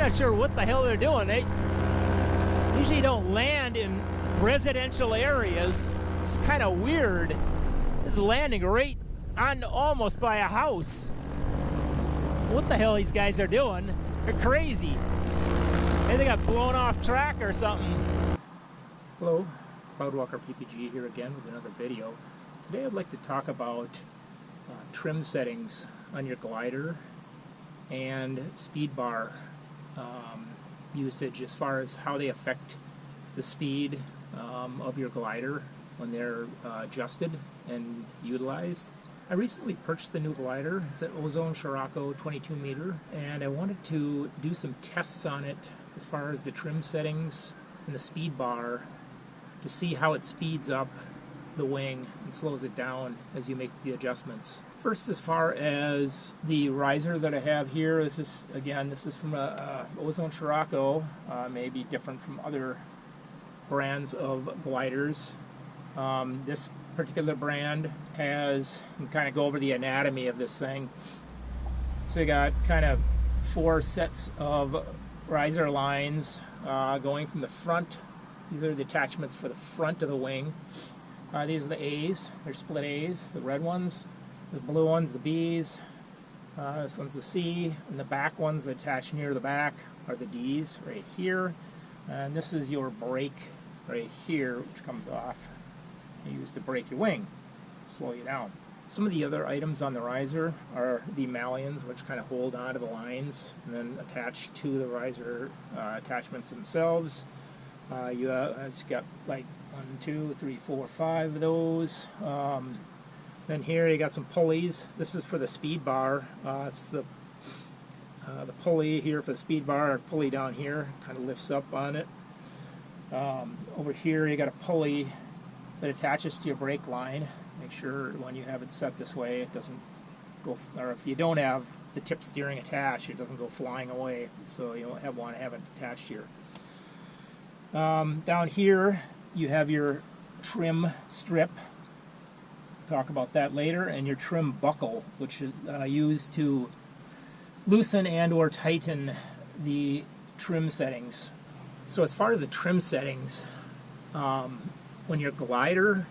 not sure what the hell they're doing. They usually don't land in residential areas. It's kind of weird. This is landing right on almost by a house. What the hell these guys are doing? They're crazy. Maybe they got blown off track or something. Hello, Cloudwalker PPG here again with another video. Today I'd like to talk about trim settings on your glider and speed bar usage as far as how they affect the speed of your glider when they're adjusted and utilized. I recently purchased a new glider. It's an Ozone Sirocco 22 meter, and I wanted to do some tests on it as far as the trim settings and the speed bar to see how it speeds up the wing and slows it down as you make the adjustments. First, as far as the riser that I have here, this is from a Ozone Sirocco, may be different from other brands of gliders. This particular brand has, you can kind of go over the anatomy of this thing. So you got kind of 4 sets of riser lines going from the front. These are the attachments for the front of the wing. These are the A's, they're split A's, the red ones. The blue ones, the B's. This one's the C, and the back ones that attach near the back are the D's right here. And this is your brake right here, which comes off. You use to brake your wing, slow you down. Some of the other items on the riser are the malleons, which kind of hold onto the lines and then attach to the riser attachments themselves. It's got like 1, 2, 3, 4, 5 of those. Then here you got some pulleys. This is for the speed bar. It's the pulley here for the speed bar, or pulley down here, kind of lifts up on it. Over here you got a pulley that attaches to your brake line. Make sure when you have it set this way it doesn't go, or if you don't have the tip steering attached, it doesn't go flying away. So you want to have it attached here. Down here you have your trim strip. Talk about that later, and your trim buckle, which is used to loosen and or tighten the trim settings. So as far as the trim settings, when your glider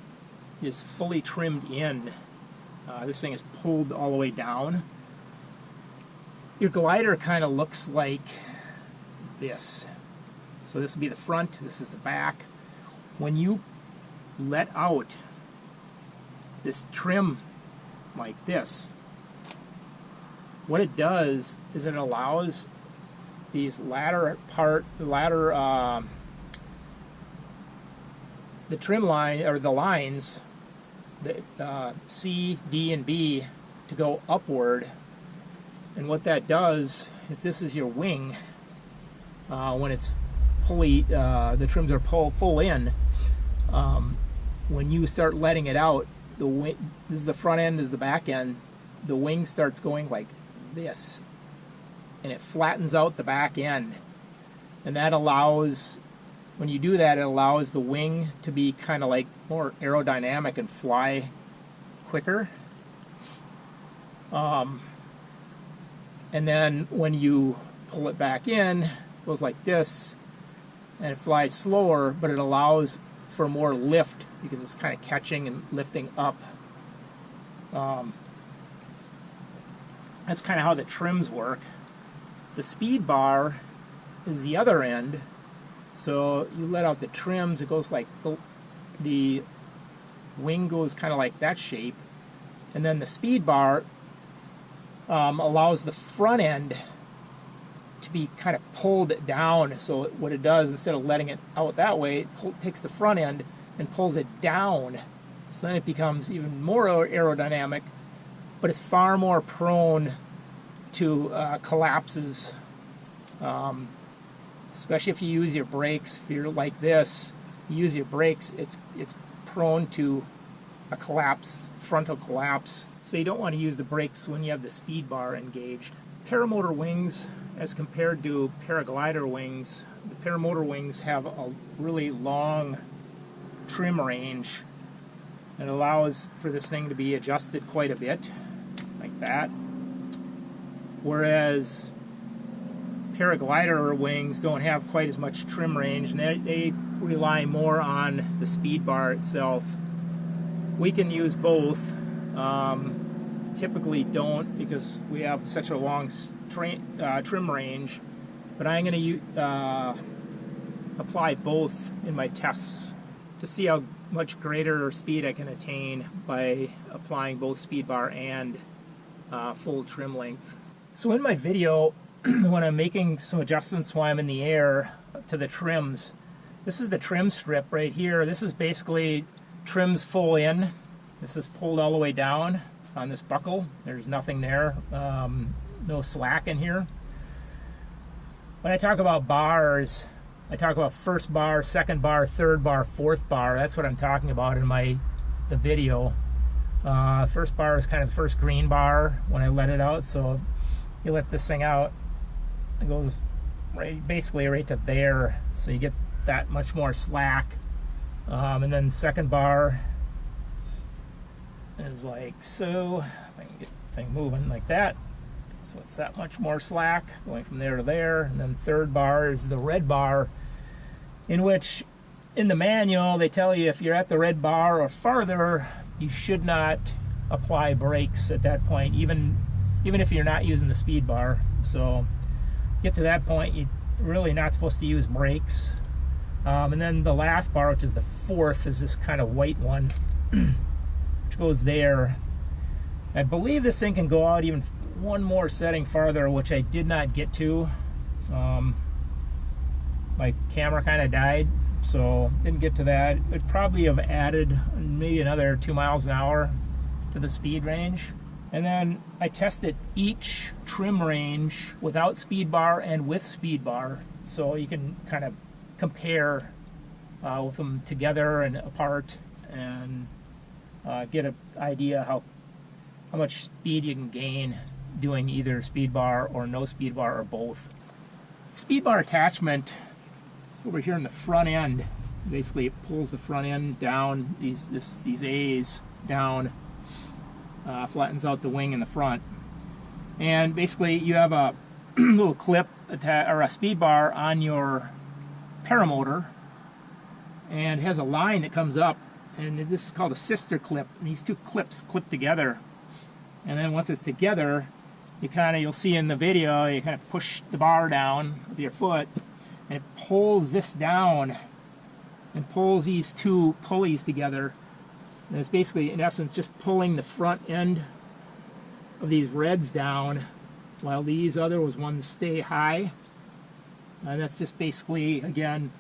is fully trimmed in, this thing is pulled all the way down, your glider kind of looks like this. So this would be the front, this is the back. When you let out this trim like this, what it does is it allows these the trim line, or the lines, the C, D, and B, to go upward. And what that does, if this is your wing, when it's the trims are full in, when you start letting it out, the wing, this is the front end, this is the back end, the wing starts going like this, and it flattens out the back end, and that allows, when you do that, it allows the wing to be kind of like more aerodynamic and fly quicker. And then when you pull it back in, it goes like this, and it flies slower, but it allows for more lift because it's kind of catching and lifting up. That's kind of how the trims work. The speed bar is the other end. So you let out the trims, it goes like, the wing goes kind of like that shape, and then the speed bar allows the front end to be kind of pulled down. So what it does, instead of letting it out that way, it takes the front end and pulls it down. So then it becomes even more aerodynamic, but it's far more prone to collapses. Especially if you use your brakes. If you're like this, you use your brakes, it's prone to a collapse, frontal collapse. So you don't want to use the brakes when you have the speed bar engaged. Paramotor wings, as compared to paraglider wings, the paramotor wings have a really long trim range. It allows for this thing to be adjusted quite a bit, like that. Whereas paraglider wings don't have quite as much trim range, and they rely more on the speed bar itself. We can use both. Typically don't, because we have such a long trim range, but I'm going to apply both in my tests to see how much greater speed I can attain by applying both speed bar and full trim length. So in my video, when I'm making some adjustments while I'm in the air to the trims, this is the trim strip right here. This is basically trims full in. This is pulled all the way down on this buckle. There's nothing there, no slack in here. When I talk about bars, I talk about first bar, second bar, third bar, fourth bar. That's what I'm talking about in the video. First bar is kind of the first green bar when I let it out. So you let this thing out, it goes basically right to there. So you get that much more slack. And then second bar is like so. If I can get the thing moving like that. So it's that much more slack going from there to there. And then third bar is the red bar, in which in the manual they tell you if you're at the red bar or farther, you should not apply brakes at that point, even if you're not using the speed bar. So get to that point, you're really not supposed to use brakes. And then the last bar, which is the fourth, is this kind of white one, which goes there. I believe this thing can go out even one more setting farther, which I did not get to. My camera kind of died, so didn't get to that. It'd probably have added maybe another 2 miles an hour to the speed range. And then I tested each trim range without speed bar and with speed bar, so you can kind of compare with them together and apart, and get an idea how much speed you can gain doing either speed bar or no speed bar or both. Speed bar attachment over here in the front end, basically it pulls the front end down, these A's down, flattens out the wing in the front, and basically you have a little clip or a speed bar on your paramotor, and it has a line that comes up, and this is called a sister clip, and these two clips clip together, and then once it's together, you'll see in the video, you kind of push the bar down with your foot, and it pulls this down and pulls these two pulleys together. And it's basically, in essence, just pulling the front end of these reds down while these other ones stay high. And that's just basically, again,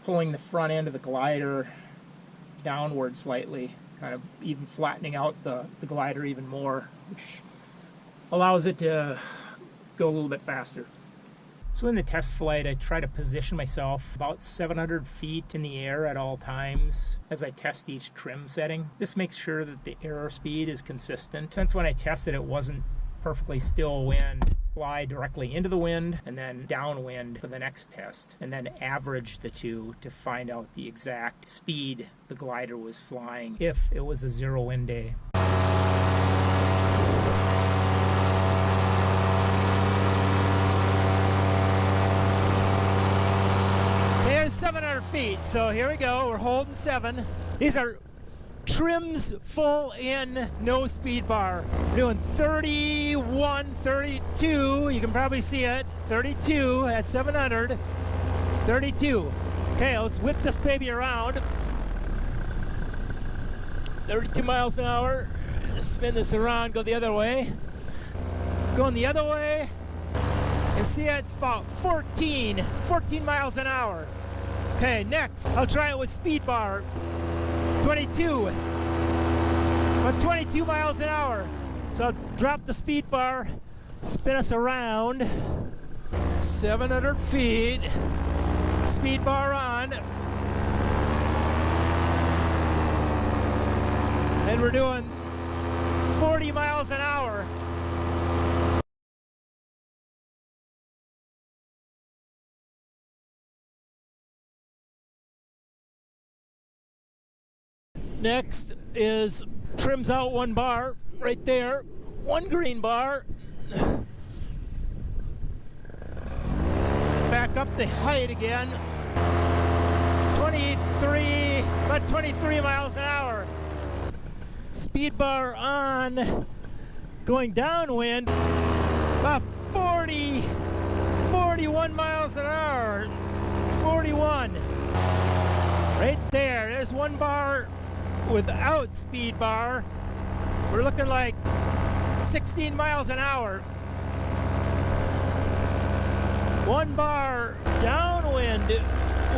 pulling the front end of the glider downward slightly, kind of even flattening out the glider even more, which allows it to go a little bit faster. So in the test flight, I try to position myself about 700 feet in the air at all times as I test each trim setting. This makes sure that the airspeed is consistent. Since when I tested, it wasn't perfectly still wind, fly directly into the wind and then downwind for the next test, and then average the two to find out the exact speed the glider was flying if it was a zero wind day. There's 700 feet, so here we go, we're holding 7. These are trims full in, no speed bar. We're doing 31, 32, you can probably see it, 32 at 700, 32. Okay, let's whip this baby around. 32 miles an hour, spin this around, go the other way. Going the other way, and see it's about 14 miles an hour. Okay, next, I'll try it with speed bar. 22, about 22 miles an hour. So I'll drop the speed bar, spin us around, 700 feet, speed bar on. And we're doing 40 miles an hour. Next is trims out one bar right there, one green bar. back up the height again. 23, about 23 miles an hour. Speed bar on, going downwind, about 41 miles an hour. 41. Right there, there's one bar without speed bar. We're looking like 16 miles an hour. One bar downwind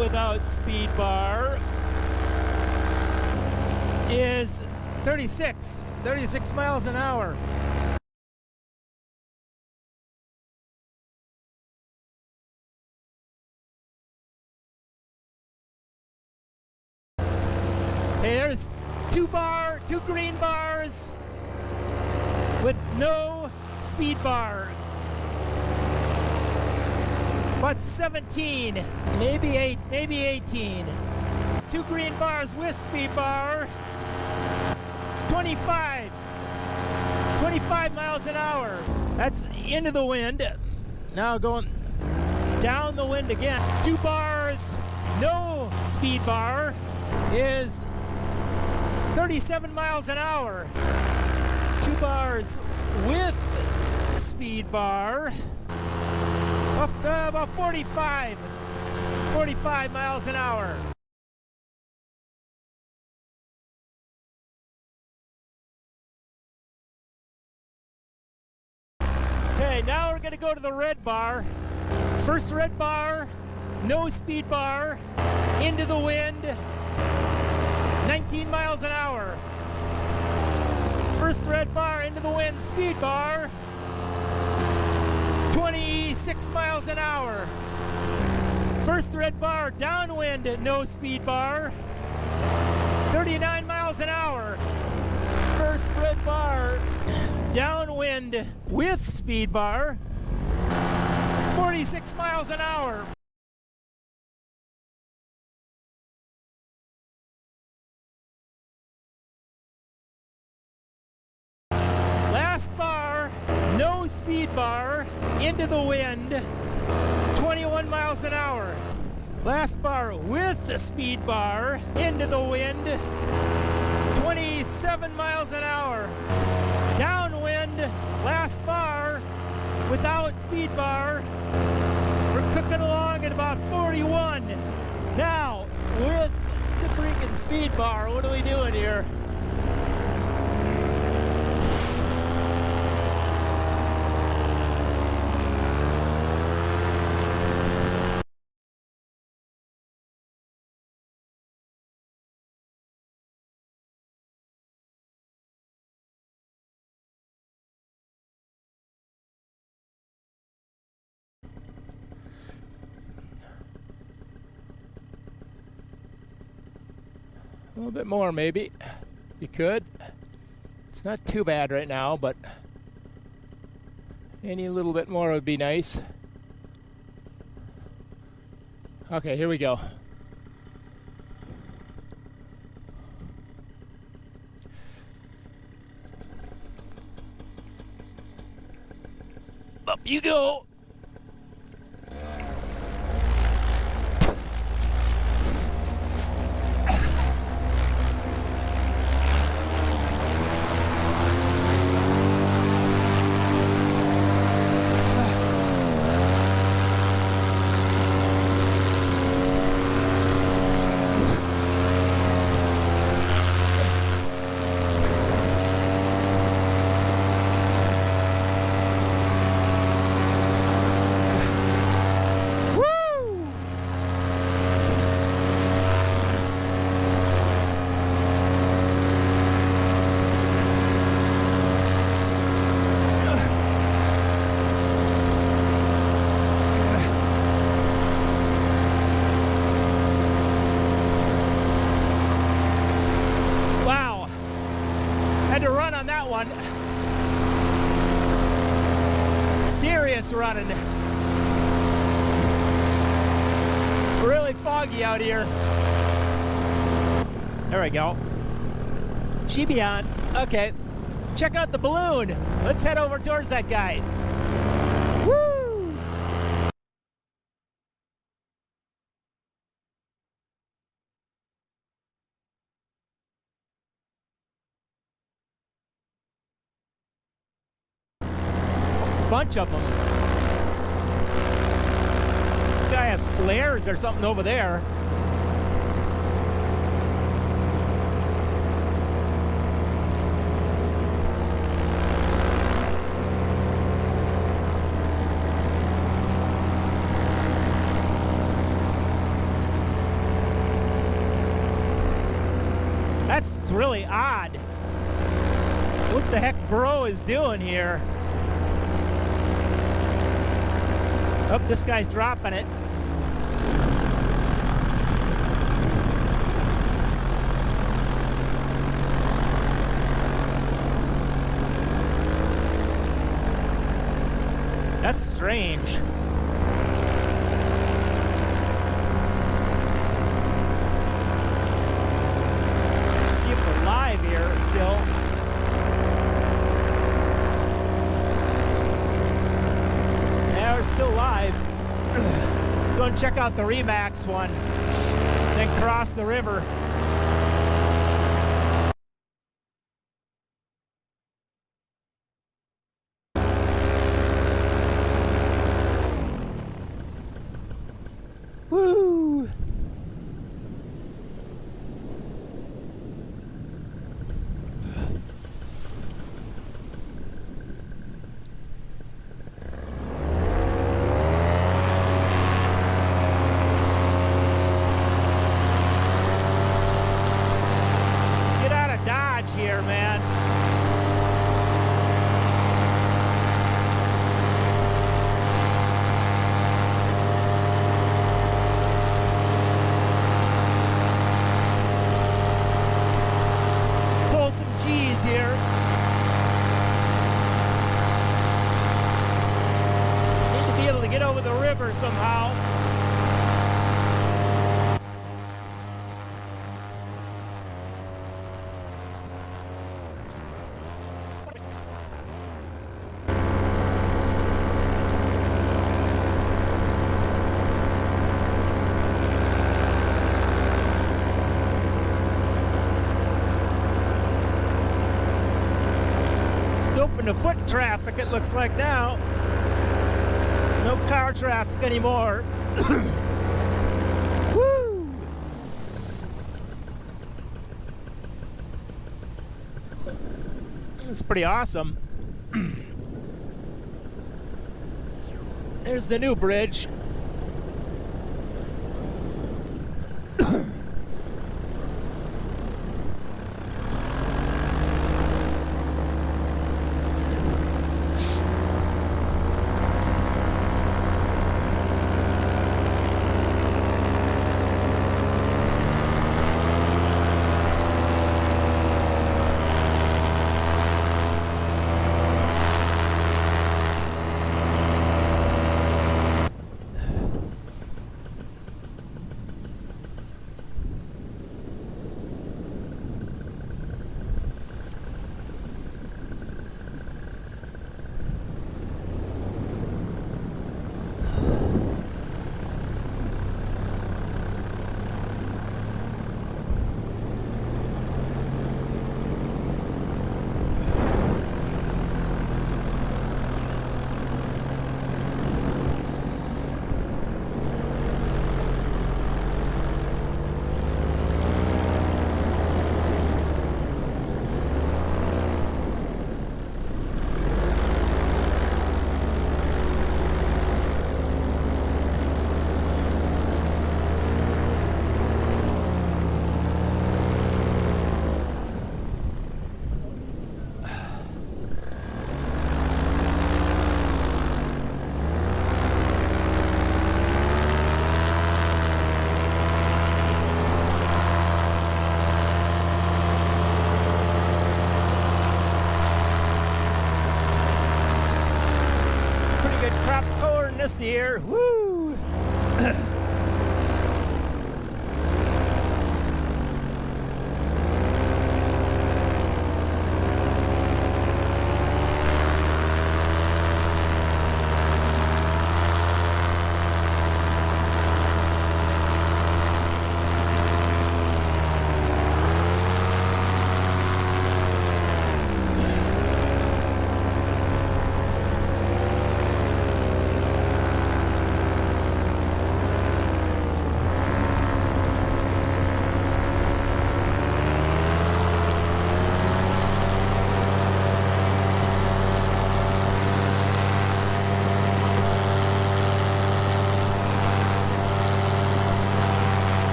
without speed bar is 36 miles an hour. Hey, there's two green bars with no speed bar. About 17, maybe 18. Two green bars with speed bar. 25 miles an hour. That's into the wind. Now going down the wind again. Two bars, no speed bar is 37 miles an hour. Two bars with speed bar, about 45 miles an hour. Okay, now we're going to go to the red bar. First red bar, no speed bar, into the wind, 19 miles an hour. First red bar, into the wind, speed bar, 26 miles an hour. First red bar, downwind, no speed bar, 39 miles an hour. First red bar, downwind with speed bar, 46 miles an hour. Last bar, no speed bar, into the wind, 21 miles an hour. Last bar with the speed bar, into the wind, 27 miles an hour. Downwind, last bar, without speed bar, we're cooking along at about 41. Now, with the freaking speed bar, what are we doing here? A little bit more, maybe. You could. It's not too bad right now, but any little bit more would be nice. Okay, here we go. Up you go. Serious running. Really foggy out here. There we go. She be on. Okay. Check out the balloon. Let's head over towards that guy. bunch of them. This guy has flares or something over there. That's really odd. What the heck bro is doing here? Oh, this guy's dropping it. That's strange. Live here still. Yeah, we're still live. Let's go and check out the Remax one, then cross the river. Woo! Here, man. Let's pull some G's here. Need to be able to get over the river somehow. Open to foot traffic, it looks like now. No car traffic anymore. Woo! It's pretty awesome. There's the new bridge.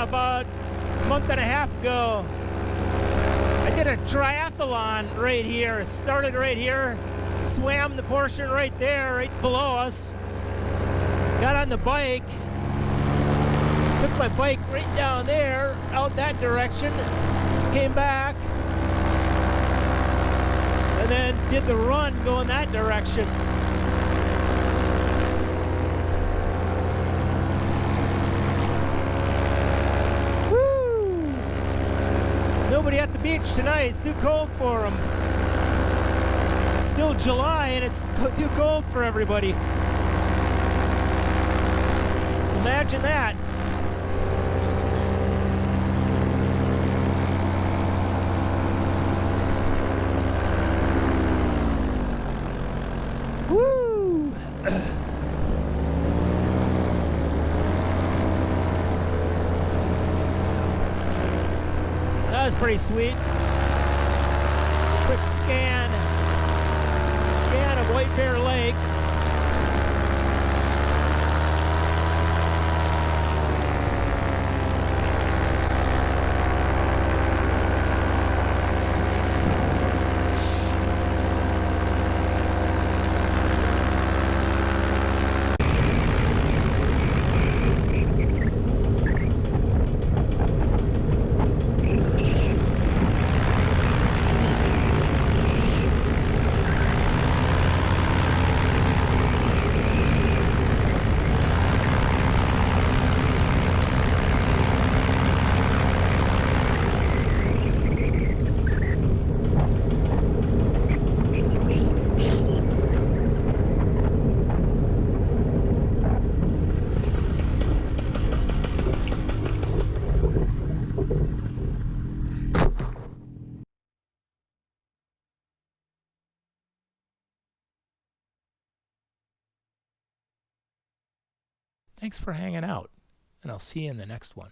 about a month and a half ago. I did a triathlon right here. It started right here, swam the portion right there, right below us. Got on the bike, took my bike right down there, out that direction, came back, and then did the run going that direction. Woo! Nobody at the beach tonight. It's too cold for them. It's still July and it's too cold for everybody. Imagine that. Woo! That was pretty sweet. Quick scan of White Bear Lake. Thanks for hanging out, and I'll see you in the next one.